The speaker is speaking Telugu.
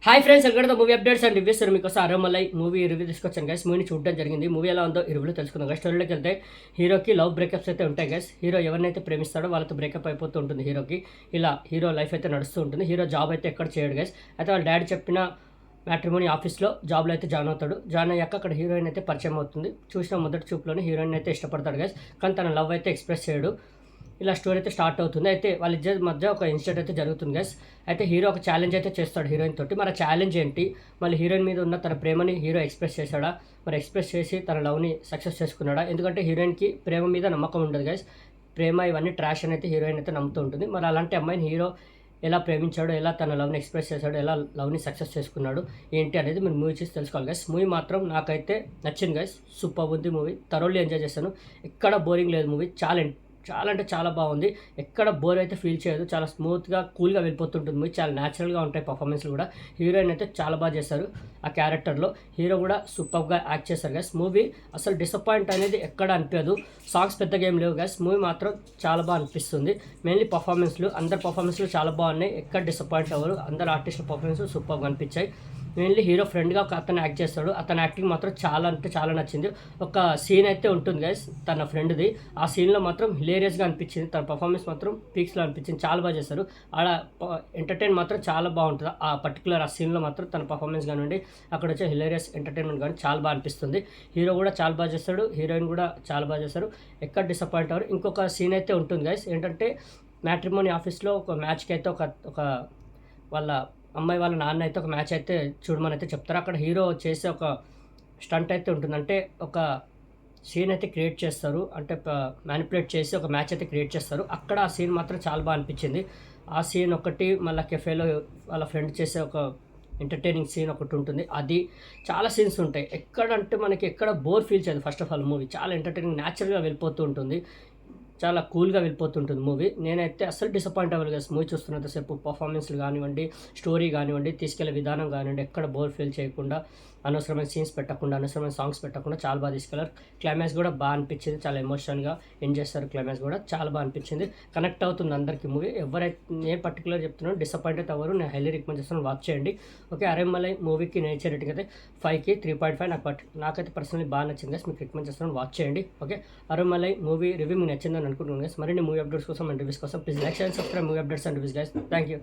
Hi friends, welcome to movie updates and reviews. మీకోసం అరమలై మూవీ రివ్యూ తీసుకొచ్చాను గైస్. మూవీని చూడడం జరిగింది. మూవీ ఎలా ఉందో ఈ రివ్యూలో తెలుసుకుందాం గైస్. స్టోరీలోకి వెళ్తే హీరోకి లవ్ బ్రేకప్స్ అయితే ఉంటాయి గైస్. హీరో ఎవరినైతే ప్రేమిస్తాడో వాళ్ళతో బ్రేకప్ అయిపోతూ ఉంటుంది హీరోకి. ఇలా హీరో లైఫ్ అయితే నడుస్తూ ఉంటుంది. హీరో జాబ్ అయితే ఎక్కడ చేయడు గైస్. అయితే వాళ్ళ డాడీ చెప్పిన మ్యాట్రిమోనీ ఆఫీస్లో జాబ్లో అయితే జాయిన్ అవుతాడు. జాయిన్ అయ్యాక అక్కడ హీరోయిన్ అయితే పరిచయం అవుతుంది. చూసిన మొదటి చూపులోనే హీరోయిన్ అయితే ఇష్టపడతాడు గైస్. కానీ తన లవ్ అయితే ఎక్స్ప్రెస్ చేయడు. ఇలా స్టోరీ అయితే స్టార్ట్ అవుతుంది. అయితే వాళ్ళిద్దరి మధ్య ఒక ఇన్సిడెంట్ అయితే జరుగుతుంది గైస్. అయితే హీరో ఒక ఛాలెంజ్ అయితే చేస్తాడు హీరోయిన్ తోటి. మరి ఆ ఛాలెంజ్ ఏంటి, మళ్ళీ హీరోయిన్ మీద ఉన్న తన ప్రేమని హీరో ఎక్స్ప్రెస్ చేశాడా, మరి ఎక్స్ప్రెస్ చేసి తన లవ్ని సక్సెస్ చేసుకున్నాడా? ఎందుకంటే హీరోయిన్కి ప్రేమ మీద నమ్మకం ఉండదు గైస్. ప్రేమ ఇవన్నీ ట్రాష్ అని అయితే హీరోయిన్ అయితే నమ్ముతూ ఉంటుంది. మరి అలాంటి అమ్మాయిని హీరో ఎలా ప్రేమించాడు, ఎలా తన లవ్ని ఎక్స్ప్రెస్ చేశాడు, ఎలా లవ్ని సక్సెస్ చేసుకున్నాడు ఏంటి అనేది మీరు మూవీ చూసి తెలుసుకోవాలి గైస్. మూవీ మాత్రం నాకైతే నచ్చింది గైస్. సూపర్ ఉంది మూవీ. థరోల్లీ ఎంజాయ్ చేశాను. ఎక్కడ బోరింగ్ లేదు మూవీ. చాలా అంటే చాలా బాగుంది. ఎక్కడ బోర్ అయితే ఫీల్ చేయదు. చాలా స్మూత్గా కూల్గా వెళ్ళిపోతుంటుంది మూవీ. చాలా న్యాచురల్గా ఉంటాయి పర్ఫార్మెన్స్లు కూడా. హీరోయిన్ అయితే చాలా బాగా చేశారు ఆ క్యారెక్టర్లో. హీరో కూడా సూపర్గా యాక్ట్ చేశారు గైస్. మూవీ అసలు డిసప్పాయింట్ అనేది ఎక్కడ అనిపించదు. సాంగ్స్ పెద్దగా ఏం లేవు గైస్. మూవీ మాత్రం చాలా బాగా అనిపిస్తుంది. మెయిన్లీ పర్ఫార్మెన్స్లు, అందరి పర్ఫార్మెన్స్లు చాలా బాగున్నాయి. ఎక్కడ డిసప్పాయింట్ అవ్వరు. అందరు ఆర్టిస్టుల పర్ఫార్మెన్స్ సూపర్గా అనిపించాయి. మెయిన్లీ హీరో ఫ్రెండ్గా ఒక అతను యాక్ట్ చేస్తాడు. అతని యాక్టింగ్ మాత్రం చాలా అంటే చాలా నచ్చింది. ఒక సీన్ అయితే ఉంటుంది గైస్ తన ఫ్రెండ్ది. ఆ సీన్లో మాత్రం హిలేరియస్గా అనిపించింది. తన పర్ఫార్మెన్స్ మాత్రం పీక్స్లో అనిపించింది. చాలా బాగా చేస్తారు. ఆడ ఎంటర్టైన్ మాత్రం చాలా బాగుంటుంది. ఆ పర్టికులర్ ఆ సీన్లో మాత్రం తన పర్ఫార్మెన్స్ కానివ్వండి, అక్కడ వచ్చే హిలేరియస్ ఎంటర్టైన్మెంట్ కానీ చాలా బాగా అనిపిస్తుంది. హీరో కూడా చాలా బాగా చేస్తాడు. హీరోయిన్ కూడా చాలా బాగా చేస్తారు. ఎక్కడ డిసప్పాయింట్ అవ్వరు. ఇంకొక సీన్ అయితే ఉంటుంది గైస్. ఏంటంటే మ్యాట్రిమోనీ ఆఫీస్లో ఒక మ్యాచ్కి అయితే ఒక వాళ్ళ అమ్మాయి వాళ్ళ నాన్న అయితే ఒక మ్యాచ్ అయితే చూడమని అయితే చెప్తారు. అక్కడ హీరో చేసే ఒక స్టంట్ అయితే ఉంటుంది. అంటే ఒక సీన్ అయితే క్రియేట్ చేస్తారు. అంటే మ్యానిపులేట్ చేసి ఒక మ్యాచ్ అయితే క్రియేట్ చేస్తారు. అక్కడ ఆ సీన్ మాత్రం చాలా బాగా అనిపించింది. ఆ సీన్ ఒకటి, మళ్ళీ కెఫేలో వాళ్ళ ఫ్రెండ్ చేసే ఒక ఎంటర్టైనింగ్ సీన్ ఒకటి ఉంటుంది. అది చాలా సీన్స్ ఉంటాయి. ఎక్కడంటే మనకి ఎక్కడ బోర్ ఫీల్ చేయదు. ఫస్ట్ ఆఫ్ ఆల్ మూవీ చాలా ఎంటర్టైనింగ్, న్యాచురల్గా వెళ్ళిపోతూ ఉంటుంది. చాలా కూల్గా వెళ్ళిపోతుంటుంది మూవీ. నేనైతే అస్సలు డిసప్పాయింట్ అవ్వలేదు కదా మూవీ చూస్తున్నంతసేపు. పర్ఫార్మెన్స్లు కానివ్వండి, స్టోరీ కానివ్వండి, తీసుకెళ్లే విధానం కానివ్వండి, ఎక్కడ బోర్ ఫీల్ చేయకుండా, అనవసరమైన సీన్స్ పెట్టకుండా, అనవసరమైన సాంగ్స్ పెట్టకుండా చాలా బాగా తీసుకెళ్లారు. క్లైమాక్స్ కూడా బాగా అనిపించింది. చాలా ఎమోషన్గా ఎంజాయ్ చేస్తారు. క్లైమాక్స్ కూడా చాలా బాగా అనిపించింది. కనెక్ట్ అవుతుంది అందరికీ మూవీ. ఎవరైతే నేను పర్టికులర్ చెప్తున్నాను, డిసప్పాయింట్ అయితే అవ్వరు. నేను హైలీ రికమెండ్ చేస్తాను, వాచ్ చేయండి. ఓకే, అరేమలై మూవీకి నేను ఇచ్చే రేటింగ్ అయితే 5కి 3.5. నాకైతే పర్సనలీ బాగా నచ్చింది గైస్. మీకు రికమెండ్ చేస్తున్నాను, వాచ్ చేయండి. ఓకే, అరేమలై మూవీ రివ్యూ మీకు నచ్చిందని అనుకుంటున్నాను గైస్. మరిన్ని మూవీ అప్డేట్స్ కోసం అండ్ రివ్యూస్ కోసం please like, share, subscribe movie updates and reviews guys. Thank you.